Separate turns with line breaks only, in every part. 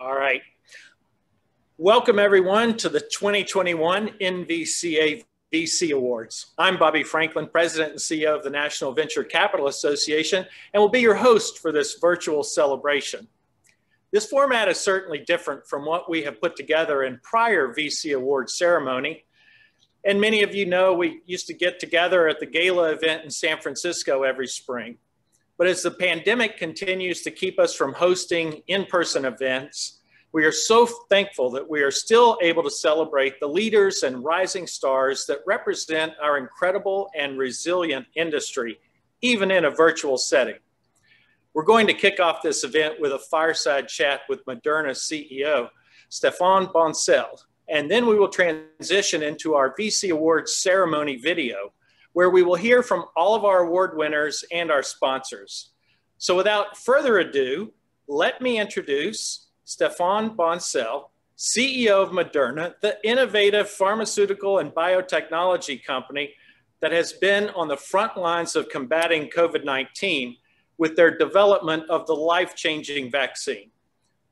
All right. Welcome, everyone, to the 2021 NVCA VC Awards. I'm Bobby Franklin, President and CEO of the National Venture Capital Association, and will be your host for this virtual celebration. This format is certainly different from what we have put together in prior VC Awards ceremony. And many of you know we used to get together at the gala event in San Francisco every spring. But as the pandemic continues to keep us from hosting in-person events, we are so thankful that we are still able to celebrate the leaders and rising stars that represent our incredible and resilient industry, even in a virtual setting. We're going to kick off this event with a fireside chat with Moderna CEO, Stéphane Bancel, and then we will transition into our VC Awards ceremony video, where we will hear from all of our award winners and our sponsors. So without further ado, let me introduce Stéphane Bancel, CEO of Moderna, the innovative pharmaceutical and biotechnology company that has been on the front lines of combating COVID-19 with their development of the life-changing vaccine.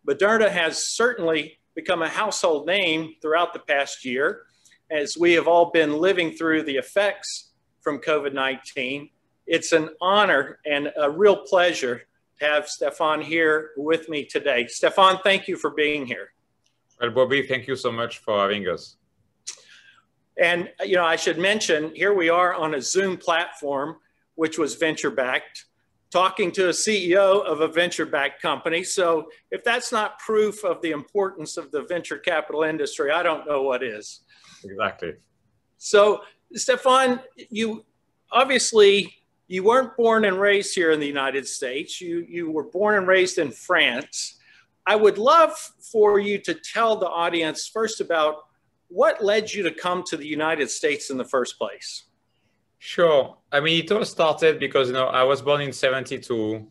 Moderna has certainly become a household name throughout the past year, as we have all been living through the effects from COVID-19. It's an honor and a real pleasure to have Stéphane here with me today. Stéphane, thank you for being here.
Well, Bobby, thank you so much for having us.
And, you know, I should mention, here we are on a Zoom platform, which was venture-backed, talking to a CEO of a venture-backed company. So if that's not proof of the importance of the venture capital industry, I don't know what is.
Exactly.
So, Stéphane, you weren't born and raised here in the United States. You were born and raised in France. I would love for you to tell the audience first about what led you to come to the United States in the first place.
Sure. I mean, it all started because, you know, I was born in '72.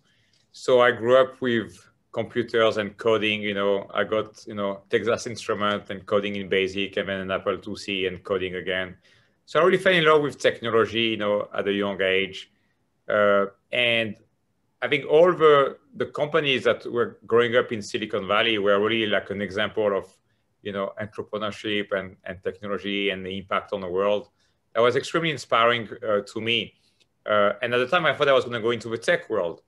So I grew up with computers and coding. You know, I got, Texas Instruments and coding in BASIC, and then an Apple IIc and coding again. So I really fell in love with technology, at a young age. And I think all the companies that were growing up in Silicon Valley were really like an example of, entrepreneurship and technology and the impact on the world. That was extremely inspiring to me. And at the time, I thought I was going to go into the tech world.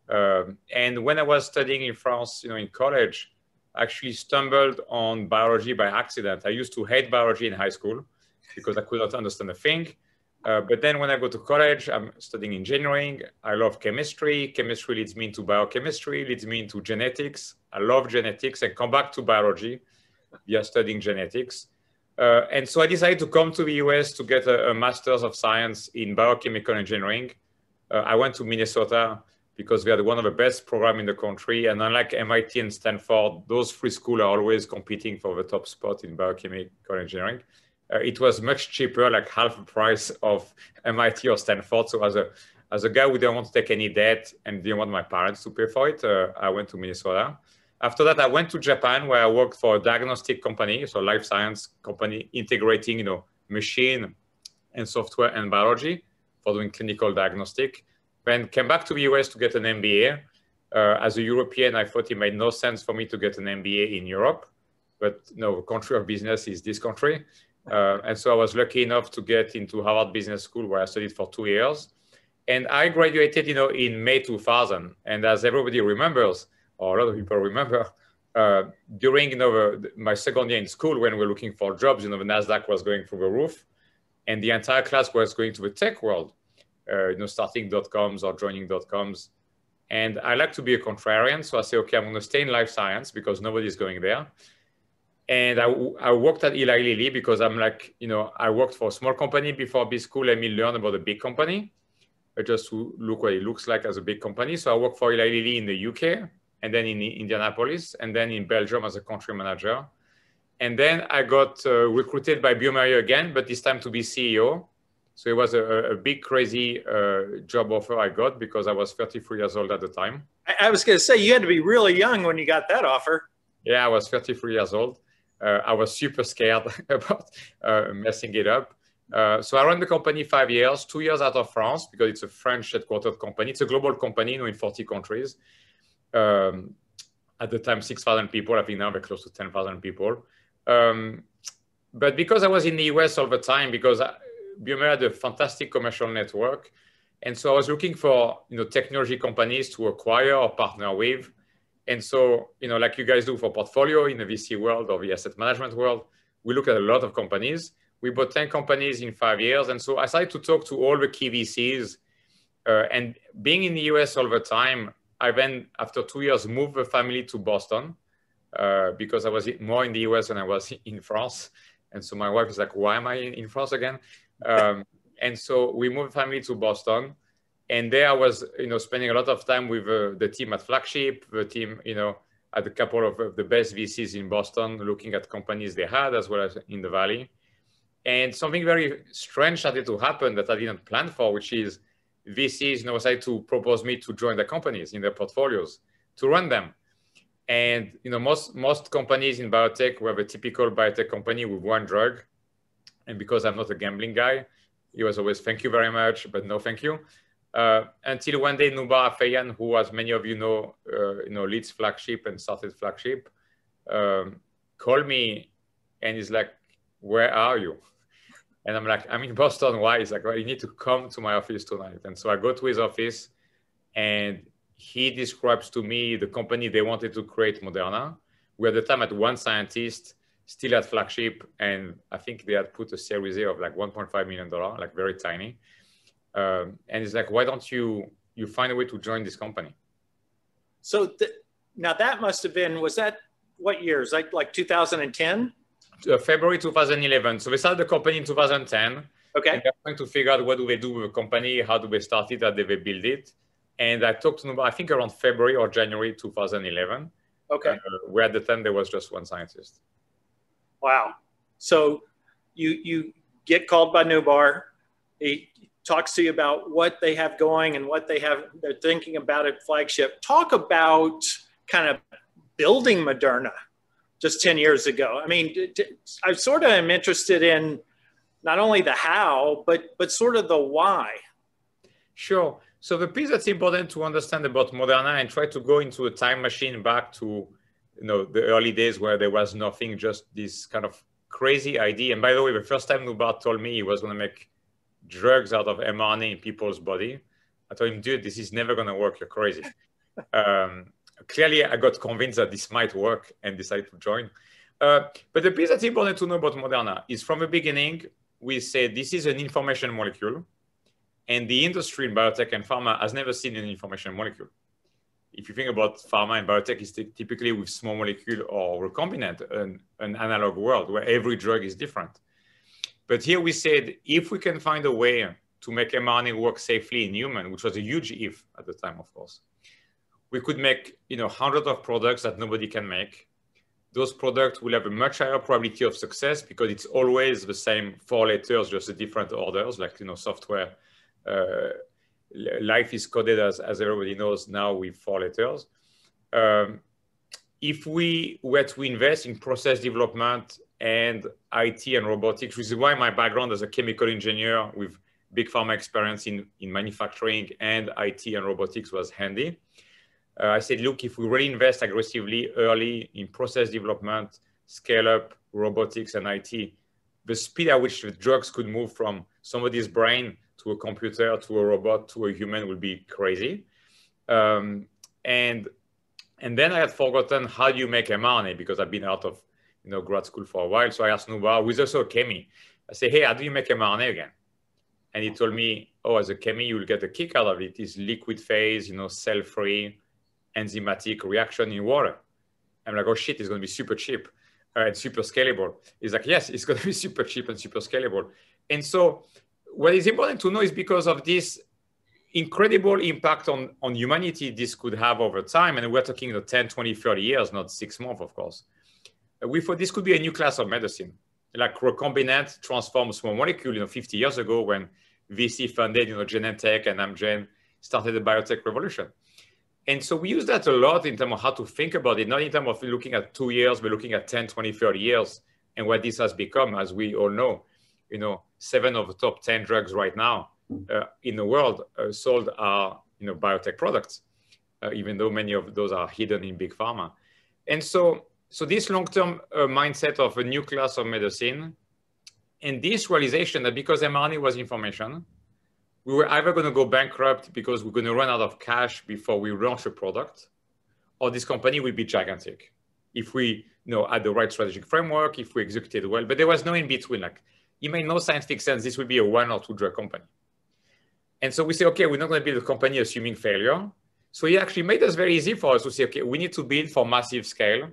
And when I was studying in France, in college, I actually stumbled on biology by accident. I used to hate biology in high school because I could not understand a thing. But then when I go to college, I'm studying engineering. I love chemistry. Chemistry leads me into biochemistry, leads me into genetics. I love genetics and come back to biology via studying genetics. And so I decided to come to the US to get a Master's of Science in Biochemical Engineering. I went to Minnesota because we had one of the best programs in the country. And unlike MIT and Stanford, those three schools are always competing for the top spot in biochemical engineering. It was much cheaper, like half the price of MIT or Stanford. So as a guy who didn't want to take any debt and didn't want my parents to pay for it, I went to Minnesota. After that, I went to Japan, where I worked for a diagnostic company, so a life science company integrating, machine and software and biology for doing clinical diagnostic. Then came back to the US to get an MBA. As a European, I thought it made no sense for me to get an MBA in Europe, but no, country of business is this country. And so I was lucky enough to get into Harvard Business School, where I studied for 2 years. And I graduated, in May 2000. And as everybody remembers, or a lot of people remember, during my second year in school, when we were looking for jobs, the NASDAQ was going through the roof. And the entire class was going to the tech world, starting .coms or joining .coms. And I like to be a contrarian. So I say, okay, I'm going to stay in life science because nobody's going there. And I worked at Eli Lilly because I'm like, I worked for a small company before B school. Let me learn about a big company, just to look what it looks like as a big company. So I worked for Eli Lilly in the UK, and then in Indianapolis, and then in Belgium as a country manager. And then I got recruited by bioMérieux again, but this time to be CEO. So it was a big, crazy job offer I got because I was 33 years old at the time.
I was going to say, you had to be really young when you got that offer.
Yeah, I was 33 years old. I was super scared about messing it up. So I ran the company 5 years, 2 years out of France, because it's a French headquartered company. It's a global company, in 40 countries. At at the time 6,000 people. I think now we're close to 10,000 people. But because I was in the US all the time, because Biomer had a fantastic commercial network, and so I was looking for technology companies to acquire or partner with. And so like you guys do for portfolio in the VC world or the asset management world, we look at a lot of companies. We bought 10 companies in 5 years, and so I started to talk to all the key VCs. And being in the US all the time, I then, after 2 years, moved the family to Boston because I was more in the US than I was in France. And so my wife is like, why am I in France again? And so we moved the family to Boston. And there I was, spending a lot of time with the team at Flagship, the team, at a couple of the best VCs in Boston, looking at companies they had as well as in the Valley. And something very strange started to happen that I didn't plan for, which is VCs decided to propose me to join the companies in their portfolios to run them. And most companies in biotech were the typical biotech company with one drug. And because I'm not a gambling guy, it was always thank you very much, but no thank you. Until one day, Noubar Afeyan, who, as many of you know, leads Flagship and started Flagship, called me and he's like, "Where are you?" And I'm like, "I'm in Boston." Why? He's like, "Well, you need to come to my office tonight." And so I go to his office, and he describes to me the company they wanted to create, Moderna. We at the time had one scientist still at Flagship, and I think they had put a Series A of like $1.5 million, like very tiny. And he's like, "Why don't you find a way to join this company?"
So now that must have been, was that what years? Like 2010?
February 2011. So we started the company in 2010.
Okay.
And they're trying to figure out what do they do with the company, how do they start it, how do they build it. And I talked to them, I think around February or January 2011.
Okay.
Where at the time there was just one scientist.
Wow. So you get called by Noubar. He talks to you about what they have going and what they're thinking about at Flagship. Talk about kind of building Moderna just 10 years ago. I mean, I sort of am interested in not only the how, but sort of the why.
Sure. So the piece that's important to understand about Moderna, and try to go into a time machine back to the early days where there was nothing, just this kind of crazy idea. And by the way, the first time Noubar told me he was going to make drugs out of mRNA in people's body, I told him, "Dude, this is never going to work. You're crazy." Clearly, I got convinced that this might work and decided to join. But the piece that's important to know about Moderna is from the beginning, we said this is an information molecule. And the industry in biotech and pharma has never seen an information molecule. If you think about pharma and biotech, it's typically with small molecule or recombinant, an analog world where every drug is different. But here we said, if we can find a way to make mRNA work safely in human, which was a huge if at the time, of course, we could make hundreds of products that nobody can make. Those products will have a much higher probability of success because it's always the same 4 letters, just the different orders, like software. Life is coded, as everybody knows now, with 4 letters. If we were to invest in process development and IT and robotics, which is why my background as a chemical engineer with big pharma experience in manufacturing and IT and robotics was handy. I said, look, if we really invest aggressively early in process development, scale up, robotics, and IT, the speed at which the drugs could move from somebody's brain to a computer, to a robot, to a human will be crazy. And then I had forgotten how do you make mRNA, because I've been out of grad school for a while. So I asked Noubar, who is also a chemie. I said, hey, how do you make mRNA again? And he told me, oh, as a chemie, you'll get a kick out of it. It's liquid phase, cell-free, enzymatic reaction in water. I'm like, oh shit, it's going to be super cheap and super scalable. He's like, yes, it's going to be super cheap and super scalable. And so what is important to know is because of this incredible impact on humanity this could have over time, and we're talking 10, 20, 30 years, not 6 months, of course. We thought this could be a new class of medicine, like recombinant transformed small molecule, 50 years ago when VC funded, Genentech and Amgen started the biotech revolution. And so we use that a lot in terms of how to think about it, not in terms of looking at 2 years, but looking at 10, 20, 30 years, and what this has become, as we all know. 7 of the top 10 drugs right now in the world sold are biotech products, even though many of those are hidden in big pharma. And so this long-term mindset of a new class of medicine, and this realization that because mRNA was information, we were either going to go bankrupt because we're going to run out of cash before we launch a product, or this company will be gigantic if we had the right strategic framework, if we executed well. But there was no in between. Like, it made no scientific sense. This would be a 1 or 2 drug company. And so we say, okay, we're not going to build a company assuming failure. So he actually made us very easy for us to say, okay, we need to build for massive scale.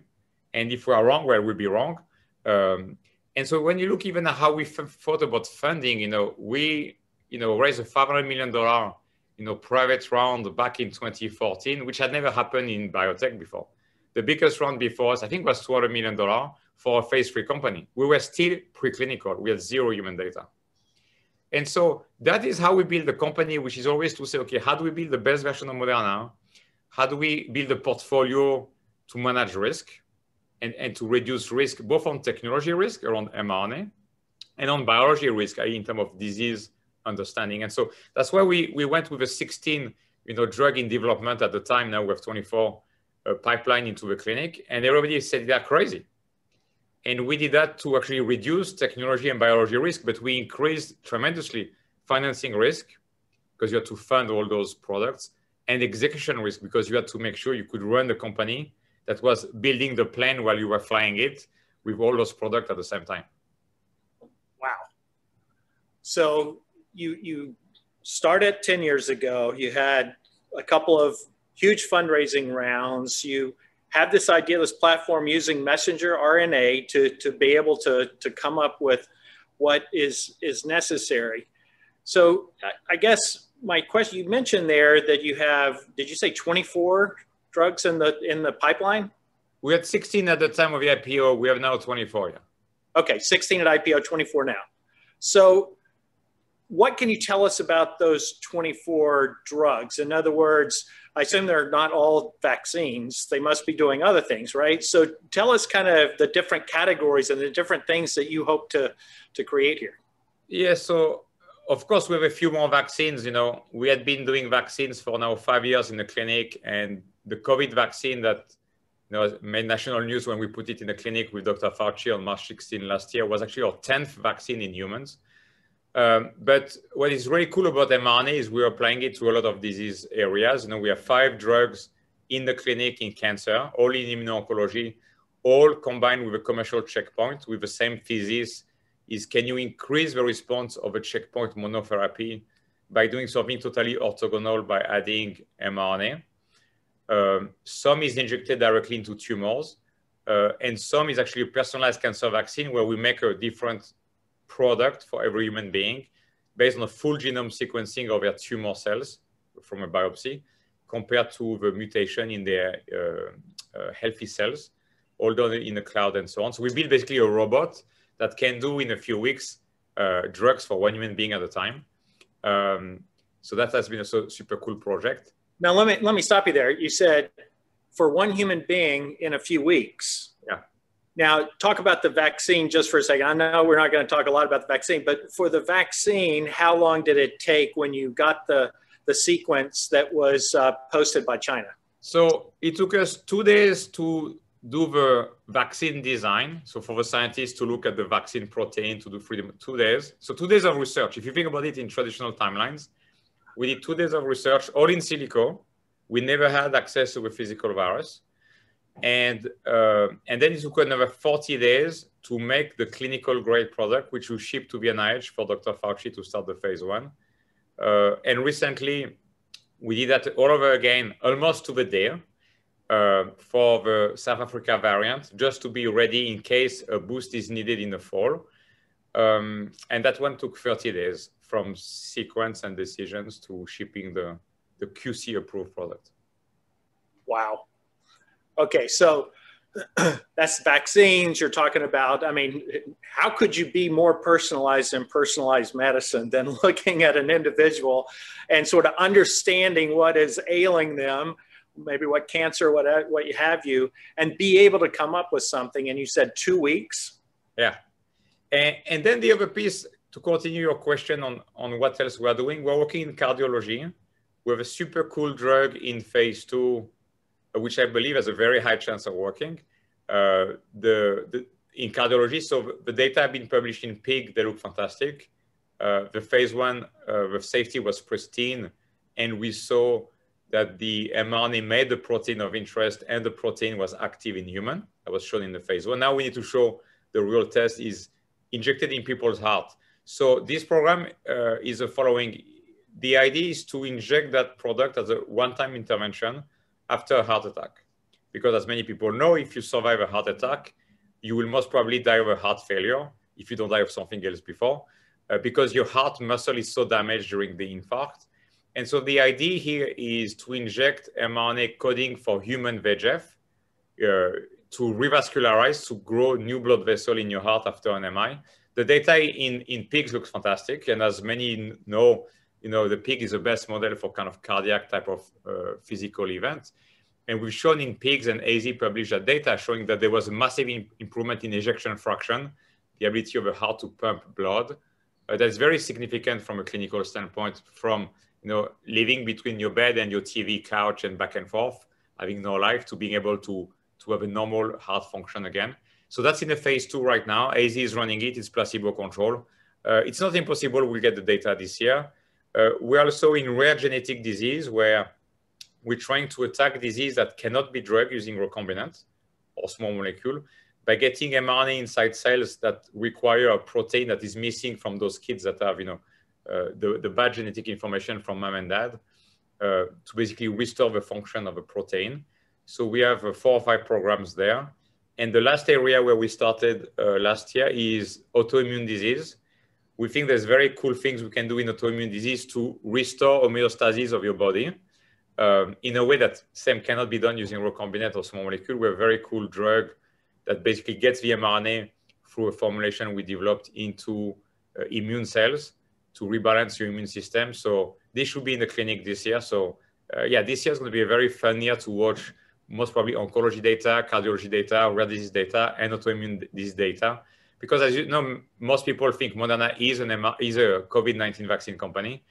And if we are wrong, well, we'll be wrong. And so when you look even at how we thought about funding, we raised a $500 million private round back in 2014, which had never happened in biotech before. The biggest round before us, I think, was $200 million for a phase 3 company. We were still preclinical. We had 0 human data. And so that is how we build a company, which is always to say, okay, how do we build the best version of Moderna? How do we build a portfolio to manage risk and to reduce risk, both on technology risk around mRNA and on biology risk, i.e. in terms of disease understanding. And so that's why we went with a 16 drug in development at the time. Now we have 24 pipeline into the clinic, and everybody said they're crazy. And we did that to actually reduce technology and biology risk, but we increased tremendously financing risk because you had to fund all those products, and execution risk because you had to make sure you could run the company that was building the plane while you were flying it with all those products at the same time.
Wow. So you started 10 years ago. You had a couple of huge fundraising rounds. You have this idea, this platform using messenger RNA to be able to come up with what is necessary. So I guess my question, you mentioned there that you have, did you say 24 drugs in the pipeline?
We had 16 at the time of the IPO. We have now 24, yeah.
Okay, 16 at IPO, 24 now. So what can you tell us about those 24 drugs? In other words, I assume they're not all vaccines. They must be doing other things, right? So tell us kind of the different categories and the different things that you hope to create here.
Yeah, so of course we have a few more vaccines. We had been doing vaccines for now 5 years in the clinic, and the COVID vaccine that made national news when we put it in the clinic with Dr. Fauci on March 16 last year was actually our 10th vaccine in humans. But what is really cool about mRNA is we're applying it to a lot of disease areas. We have 5 drugs in the clinic in cancer, all in immuno-oncology, all combined with a commercial checkpoint with the same thesis is, can you increase the response of a checkpoint monotherapy by doing something totally orthogonal by adding mRNA? Some is injected directly into tumors, and some is actually a personalized cancer vaccine where we make a different product for every human being based on a full genome sequencing of their tumor cells from a biopsy compared to the mutation in their healthy cells, all done in the cloud and so on. So we build basically a robot that can do in a few weeks drugs for 1 human being at a time. So that has been a super cool project.
Now let me stop you there. You said for 1 human being in a few weeks.
Yeah.
Now, talk about the vaccine just for a second. I know we're not going to talk a lot about the vaccine, but for the vaccine, how long did it take when you got the sequence that was posted by China?
So it took us 2 days to do the vaccine design. So for the scientists to look at the vaccine protein to do 2 days. So 2 days of research. If you think about it in traditional timelines, we did 2 days of research, all in silico. We never had access to a physical virus. And then it took another 40 days to make the clinical grade product, which we shipped to the NIH for Dr. Fauci to start the phase 1. And recently, we did that all over again, almost to the day, for the South Africa variant, just to be ready in case a boost is needed in the fall. And that one took 30 days from sequence and decisions to shipping the QC approved product.
Wow. Okay, so that's vaccines you're talking about. I mean, how could you be more personalized in personalized medicine than looking at an individual and sort of understanding what is ailing them, maybe what cancer, what have you, and be able to come up with something? And you said 2 weeks?
Yeah. And then the other piece, to continue your question on what else we're doing, we're working in cardiology. We have a super cool drug in phase 2 which I believe has a very high chance of working in cardiology. So the data have been published in pig. They look fantastic. The phase 1, the safety was pristine. And we saw that the mRNA made the protein of interest and the protein was active in human. That was shown in the phase 1. Now we need to show the real test is injected in people's heart. So this program is the following. The idea is to inject that product as a one-time intervention after a heart attack. Because as many people know, if you survive a heart attack, you will most probably die of a heart failure if you don't die of something else before, because your heart muscle is so damaged during the infarct. And so the idea here is to inject mRNA coding for human VEGF to revascularize, to grow new blood vessel in your heart after an MI. The data in pigs looks fantastic. And as many know, the pig is the best model for kind of cardiac type of physical event. And we've shown in pigs, and AZ published that data showing that there was a massive improvement in ejection fraction, the ability of the heart to pump blood. That's very significant from a clinical standpoint, from living between your bed and your TV couch and back and forth, having no life, to being able to have a normal heart function again. So that's in the phase 2 right now. AZ is running it. It's placebo control. It's not impossible we'll get the data this year. We're also in rare genetic disease where we're trying to attack disease that cannot be drugged using recombinant or small molecule by getting mRNA inside cells that require a protein that is missing from those kids that have, the bad genetic information from mom and dad, to basically restore the function of a protein. So we have 4 or 5 programs there. And the last area where we started last year is autoimmune disease. We think there's very cool things we can do in autoimmune disease to restore homeostasis of your body in a way that same cannot be done using recombinant or small molecule. We have a very cool drug that basically gets the mRNA through a formulation we developed into immune cells to rebalance your immune system. So this should be in the clinic this year. So yeah, this year is going to be a very fun year to watch most probably oncology data, cardiology data, rare disease data, and autoimmune disease data. Because as you know, most people think Moderna is a COVID-19 vaccine company.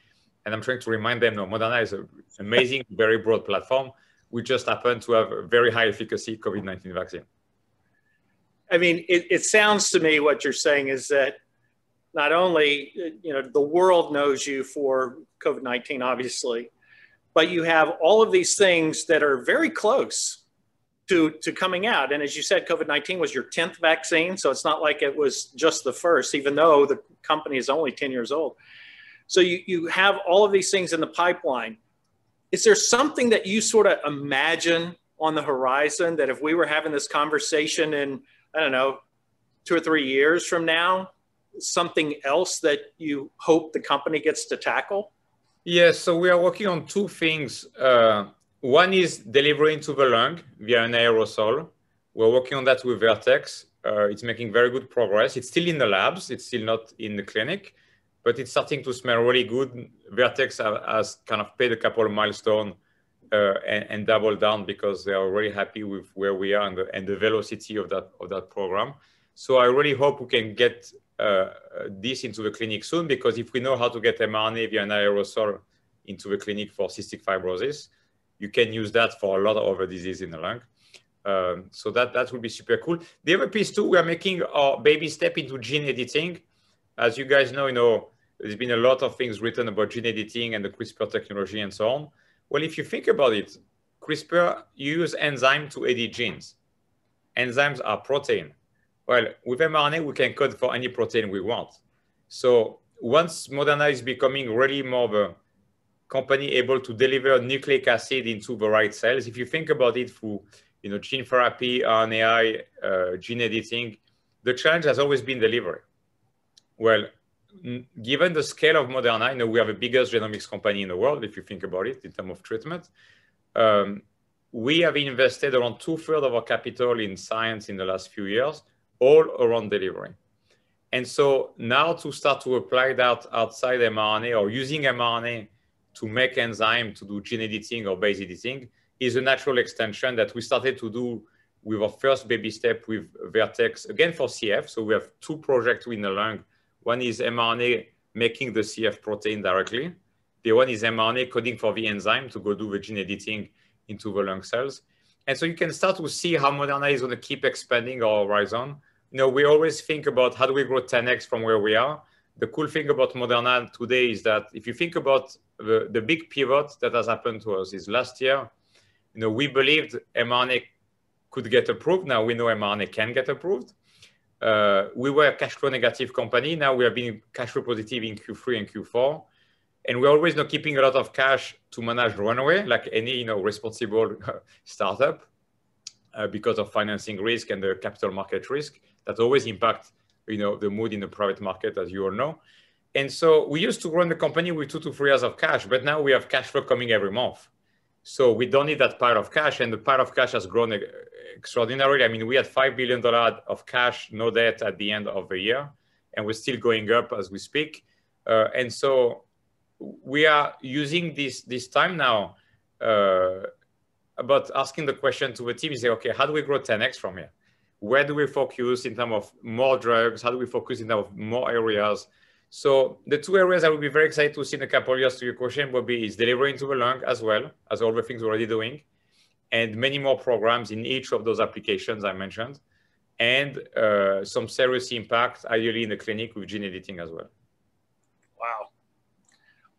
And I'm trying to remind them, no, Moderna is an amazing, very broad platform. We just happen to have a very high efficacy COVID-19 vaccine.
I mean, it sounds to me what you're saying is that not only, the world knows you for COVID-19, obviously, but you have all of these things that are very close to coming out. And as you said, COVID-19 was your 10th vaccine. So it's not like it was just the first, even though the company is only 10 years old. So you have all of these things in the pipeline. Is there something that you sort of imagine on the horizon that if we were having this conversation in, I don't know, 2 or 3 years from now, something else that you hope the company gets to tackle?
Yes, so we are working on 2 things. One is delivering to the lung via an aerosol. We're working on that with Vertex. It's making very good progress. It's still in the labs. It's still not in the clinic, but it's starting to smell really good. Vertex has kind of paid a couple of milestones and doubled down because they are really happy with where we are and the velocity of that program. So I really hope we can get this into the clinic soon, because if we know how to get mRNA via an aerosol into the clinic for cystic fibrosis, you can use that for a lot of other diseases in the lung. So that would be super cool. The other piece too, we are making our baby step into gene editing. As you guys know, there's been a lot of things written about gene editing and the CRISPR technology and so on. Well, if you think about it, CRISPR use enzyme to edit genes. Enzymes are protein. Well, with mRNA, we can code for any protein we want. So once Moderna is becoming really more of a company able to deliver nucleic acid into the right cells, if you think about it through gene therapy, RNAi, gene editing, the challenge has always been delivery. Well, given the scale of Moderna, we are the biggest genomics company in the world, if you think about it in terms of treatment. We have invested around 2/3 of our capital in science in the last few years, all around delivery. And so now to start to apply that outside mRNA or using mRNA to make enzyme to do gene editing or base editing is a natural extension that we started to do with our first baby step with Vertex, again for CF. So we have 2 projects in the lung. One is mRNA making the CF protein directly. The one is mRNA coding for the enzyme to go do the gene editing into the lung cells. And so you can start to see how Moderna is going to keep expanding our horizon. We always think about how do we grow 10x from where we are. The cool thing about Moderna today is that if you think about the big pivot that has happened to us is last year, we believed mRNA could get approved. Now we know mRNA can get approved. We were a cash flow negative company. Now we have been cash flow positive in Q3 and Q4. And we're always keeping a lot of cash to manage runway, like any responsible startup, because of financing risk and the capital market risk that always impact the mood in the private market, as you all know. And so we used to run the company with 2 to 3 years of cash, but now we have cash flow coming every month. So we don't need that pile of cash, and the pile of cash has grown extraordinarily. I mean, we had $5 billion of cash, no debt at the end of the year, and we're still going up as we speak. And so we are using this time now about asking the question to the team, say, okay, how do we grow 10x from here? Where do we focus in terms of more drugs? How do we focus in terms of more areas? So the 2 areas I would be very excited to see in a couple of years, to your question, Bobby, is delivering to the lung as well as all the things we're already doing, and many more programs in each of those applications I mentioned, and some serious impact, ideally in the clinic with gene editing as well.
Wow.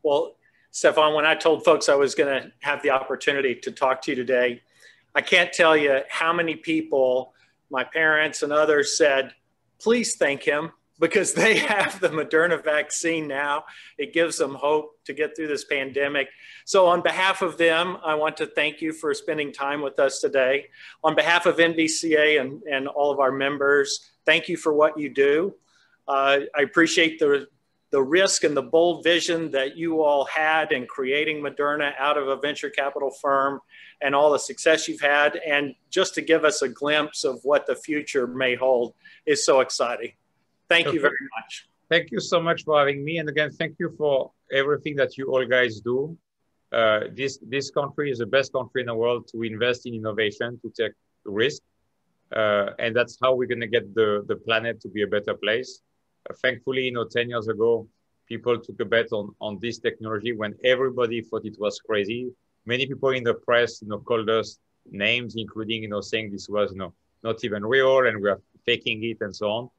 Well, Stéphane, when I told folks I was going to have the opportunity to talk to you today, I can't tell you how many people, my parents and others, said, please thank him, because they have the Moderna vaccine now. It gives them hope to get through this pandemic. So on behalf of them, I want to thank you for spending time with us today. On behalf of NVCA and all of our members, thank you for what you do. I appreciate the risk and the bold vision that you all had in creating Moderna out of a venture capital firm, and all the success you've had. And just to give us a glimpse of what the future may hold is so exciting. Thank you very much.
Thank you so much for having me. And again, thank you for everything that you all guys do. This country is the best country in the world to invest in innovation, to take risk. And that's how we're going to get the planet to be a better place. Thankfully, 10 years ago, people took a bet on this technology when everybody thought it was crazy. Many people in the press, called us names, including, saying this was, not even real and we are faking it and so on.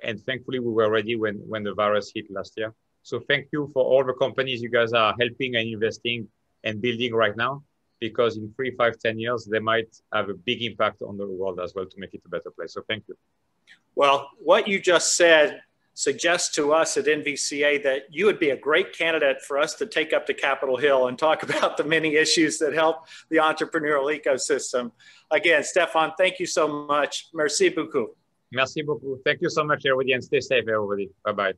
And thankfully, we were ready when the virus hit last year. So thank you for all the companies you guys are helping and investing and building right now, because in 3, 5, 10 years, they might have a big impact on the world as well to make it a better place. So thank you.
Well, what you just said suggests to us at NVCA that you would be a great candidate for us to take up to Capitol Hill and talk about the many issues that help the entrepreneurial ecosystem. Again, Stéphane, thank you so much. Merci beaucoup.
Merci beaucoup. Thank you so much, everybody, and stay safe, everybody. Bye-bye.